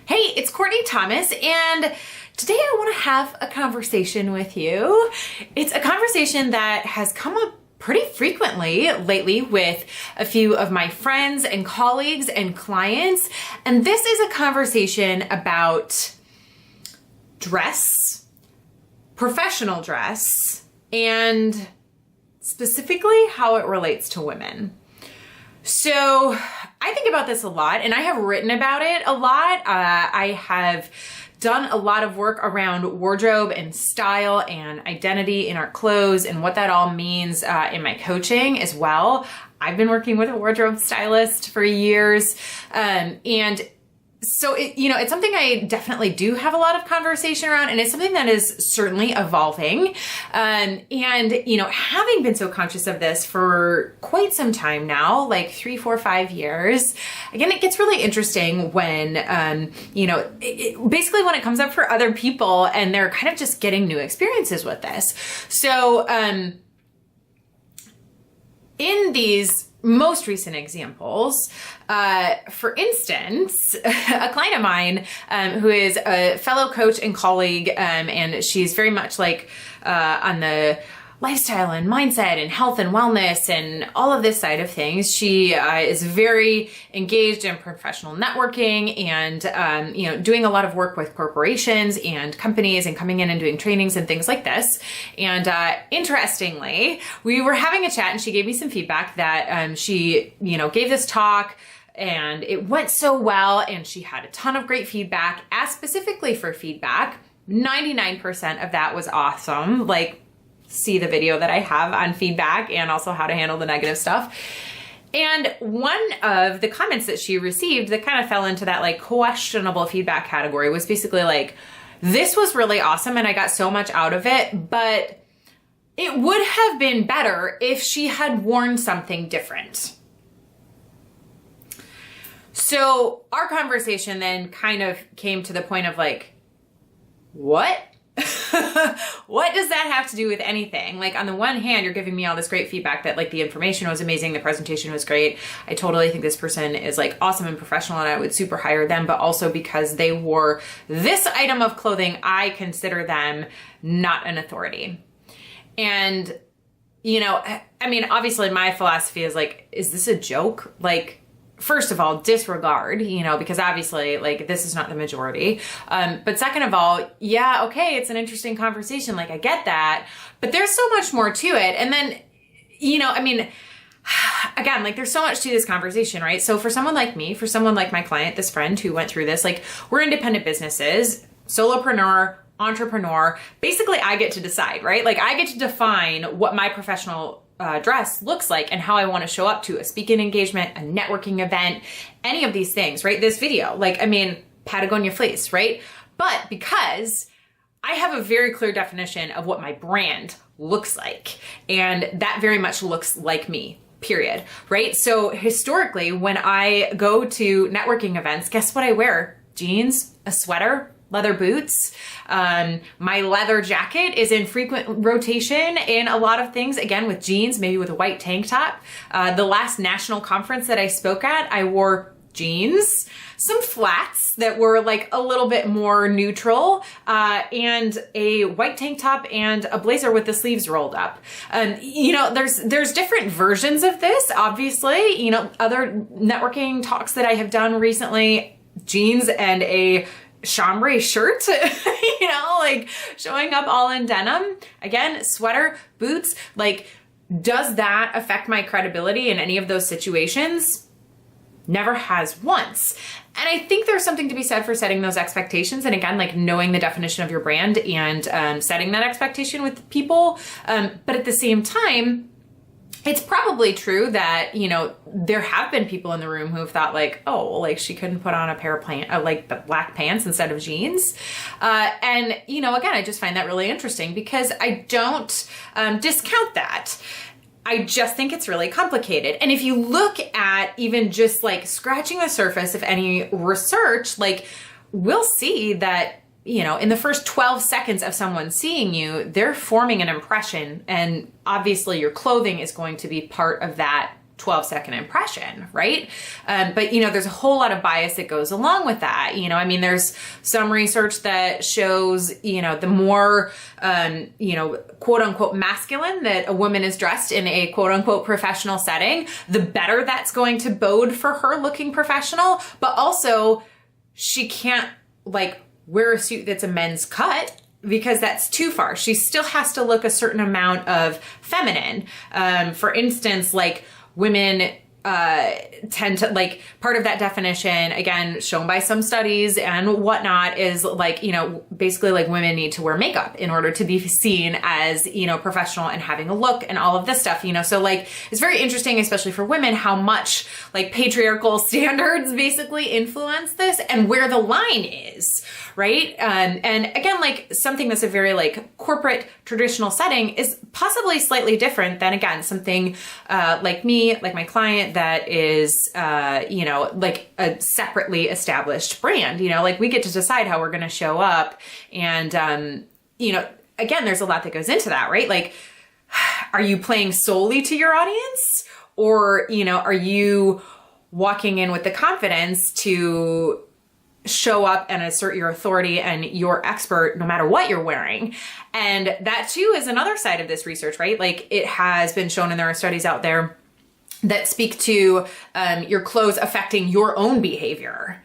Hey, it's Courtney Thomas, and today I want to have a conversation with you. It's a conversation that has come up pretty frequently lately with a few of my friends and colleagues and clients, and this is a conversation about dress, professional dress, and specifically how it relates to women. So I think about this a lot, and I have written about it a lot. I have done a lot of work around wardrobe and style and identity in our clothes and what that all means in my coaching as well. I've been working with a wardrobe stylist for years, and so it's something I definitely do have a lot of conversation around, and it's something that is certainly evolving. And having been so conscious of this for quite some time now, like 3, 4, 5 years, again, it gets really interesting when, basically when it comes up for other people and they're kind of just getting new experiences with this. So, in these most recent examples, for instance, a client of mine who is a fellow coach and colleague, and she's very much like on the lifestyle and mindset and health and wellness and all of this side of things. She is very engaged in professional networking and, doing a lot of work with corporations and companies and coming in and doing trainings and things like this. And interestingly, we were having a chat and she gave me some feedback that she, gave this talk and it went so well and she had a ton of great feedback. Asked specifically for feedback, 99% of that was awesome. Like, see the video that I have on feedback and also how to handle the negative stuff. And one of the comments that she received that kind of fell into that like questionable feedback category was basically like, this was really awesome and I got so much out of it, but it would have been better if she had worn something different. So our conversation then kind of came to the point of like, what? What does that have to do with anything? Like, on the one hand, you're giving me all this great feedback that like the information was amazing, the presentation was great. I totally think this person is like awesome and professional and I would super hire them, but also because they wore this item of clothing, I consider them not an authority. And, obviously my philosophy is like, is this a joke? Like, first of all, disregard, because obviously like this is not the majority. But second of all, yeah, okay, it's an interesting conversation. Like I get that, but there's so much more to it. And then, again, like there's so much to this conversation, right? So for someone like me, for someone like my client, this friend who went through this, like we're independent businesses, solopreneur, entrepreneur. Basically, I get to decide, right? Like I get to define what my professional dress looks like and how I want to show up to a speaking engagement, a networking event, any of these things, right? This video, Patagonia fleece, right? But because I have a very clear definition of what my brand looks like, and that very much looks like me, period, right? So historically, when I go to networking events, guess what I wear? Jeans, a sweater, leather boots. My leather jacket is in frequent rotation in a lot of things, again, with jeans, maybe with a white tank top. The last national conference that I spoke at, I wore jeans, some flats that were like a little bit more neutral, and a white tank top and a blazer with the sleeves rolled up. There's different versions of this, obviously. Other networking talks that I have done recently, jeans and a chambray shirt, showing up all in denim. Again, sweater, boots, does that affect my credibility in any of those situations? Never has once. And I think there's something to be said for setting those expectations. And again, knowing the definition of your brand and setting that expectation with people. But at the same time, it's probably true that, there have been people in the room who have thought she couldn't put on a pair of the black pants instead of jeans. And, again, I just find that really interesting because I don't discount that. I just think it's really complicated. And if you look at even just scratching the surface of any research, we'll see that in the first 12 seconds of someone seeing you, they're forming an impression. And obviously your clothing is going to be part of that 12-second impression, right? But, there's a whole lot of bias that goes along with that. There's some research that shows, the more, quote unquote masculine that a woman is dressed in a quote unquote professional setting, the better that's going to bode for her looking professional. But also she can't wear a suit that's a men's cut, because that's too far. She still has to look a certain amount of feminine. For instance, women tend to, part of that definition, again, shown by some studies and whatnot, is basically women need to wear makeup in order to be seen as, professional and having a look and all of this stuff, so it's very interesting, especially for women, how much patriarchal standards basically influence this and where the line is, right? And again, something that's a very corporate traditional setting is possibly slightly different than, again, something like me, like my client, that is, a separately established brand, we get to decide how we're going to show up. And, again, there's a lot that goes into that, right? Are you playing solely to your audience, or, are you walking in with the confidence to show up and assert your authority and your expert no matter what you're wearing? And that too is another side of this research, right? It has been shown, and there are studies out there that speak to your clothes affecting your own behavior,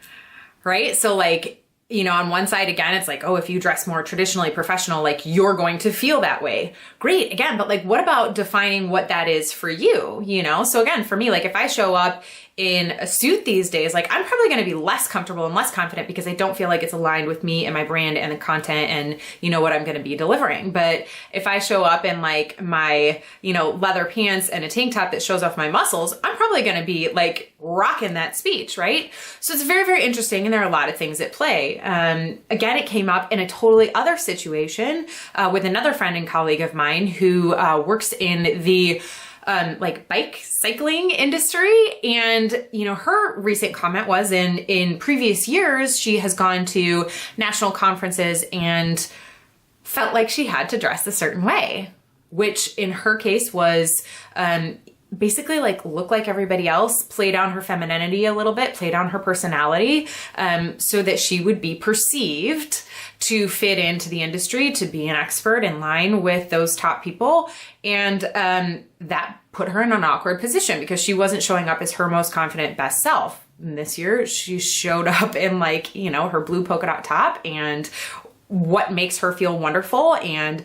right? So on one side, again, it's if you dress more traditionally professional, you're going to feel that way. Great. Again, but what about defining what that is for you, So again, for me, if I show up in a suit these days, I'm probably going to be less comfortable and less confident because I don't feel like it's aligned with me and my brand and the content and, what I'm going to be delivering. But if I show up in my, leather pants and a tank top that shows off my muscles, I'm probably going to be rocking that speech, right? So it's very, very interesting. And there are a lot of things at play. Again, it came up in a totally other situation with another friend and colleague of mine who works in the bike cycling industry. And, her recent comment was in previous years, she has gone to national conferences and felt like she had to dress a certain way, which in her case was, basically look like everybody else, play down her femininity a little bit, play down her personality, so that she would be perceived to fit into the industry, to be an expert in line with those top people. And that put her in an awkward position because she wasn't showing up as her most confident, best self. And this year she showed up in her blue polka dot top and what makes her feel wonderful, and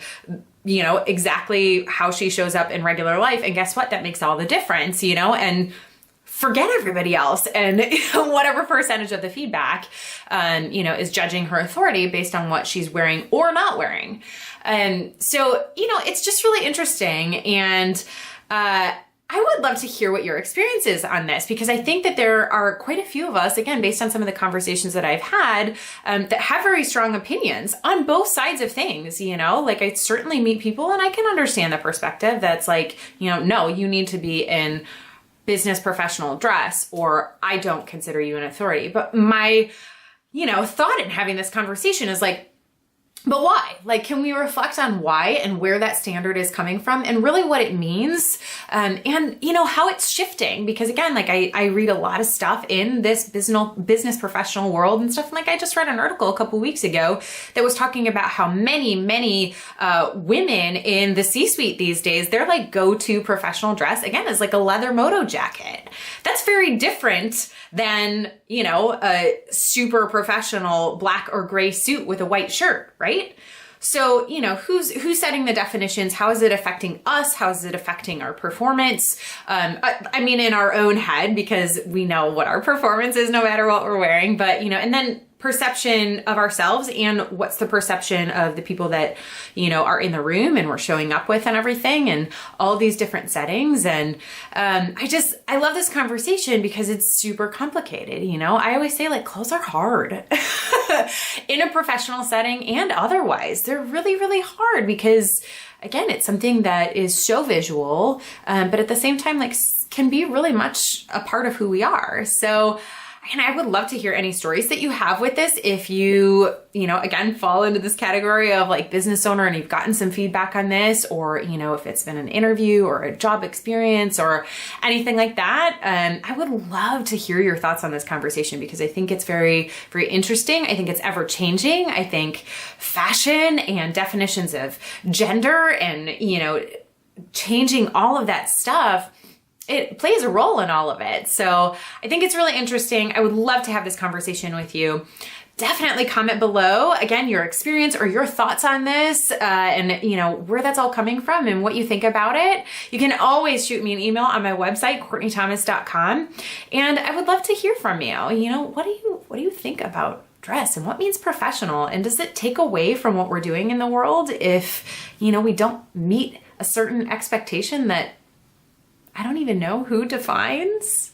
exactly how she shows up in regular life. And guess what? That makes all the difference, and forget everybody else and whatever percentage of the feedback, is judging her authority based on what she's wearing or not wearing. And so, it's just really interesting. And, I would love to hear what your experience is on this, because I think that there are quite a few of us, again, based on some of the conversations that I've had, that have very strong opinions on both sides of things. I certainly meet people and I can understand the perspective that's no, you need to be in business professional dress, or I don't consider you an authority. But my, thought in having this conversation is but why? Can we reflect on why and where that standard is coming from and really what it means, and how it's shifting? Because again, I read a lot of stuff in this business professional world and stuff. And I just read an article a couple weeks ago that was talking about how many women in the C-suite these days, their go-to professional dress, again, is a leather moto jacket. That's very different than, a super professional black or gray suit with a white shirt, right? So, who's setting the definitions? How is it affecting us? How is it affecting our performance? In our own head, because we know what our performance is no matter what we're wearing, but, and then perception of ourselves and what's the perception of the people that, are in the room and we're showing up with and everything, and all these different settings. And I love this conversation because it's super complicated. I always say clothes are hard in a professional setting and otherwise. They're really, really hard because, again, it's something that is so visual, but at the same time, can be really much a part of who we are. So And I would love to hear any stories that you have with this. If you again, fall into this category of like business owner and you've gotten some feedback on this, or, if it's been an interview or a job experience or anything like that, I would love to hear your thoughts on this conversation, because I think it's very, very interesting. I think it's ever changing. I think fashion and definitions of gender and, changing all of that stuff, it plays a role in all of it. So I think it's really interesting. I would love to have this conversation with you. Definitely comment below, again, your experience or your thoughts on this, and where that's all coming from and what you think about it. You can always shoot me an email on my website, CourtneyThomas.com, and I would love to hear from you. What do you think about dress, and what means professional, and does it take away from what we're doing in the world if we don't meet a certain expectation that I don't even know who defines?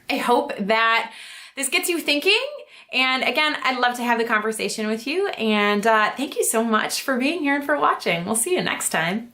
I hope that this gets you thinking. And again, I'd love to have the conversation with you. And thank you so much for being here and for watching. We'll see you next time.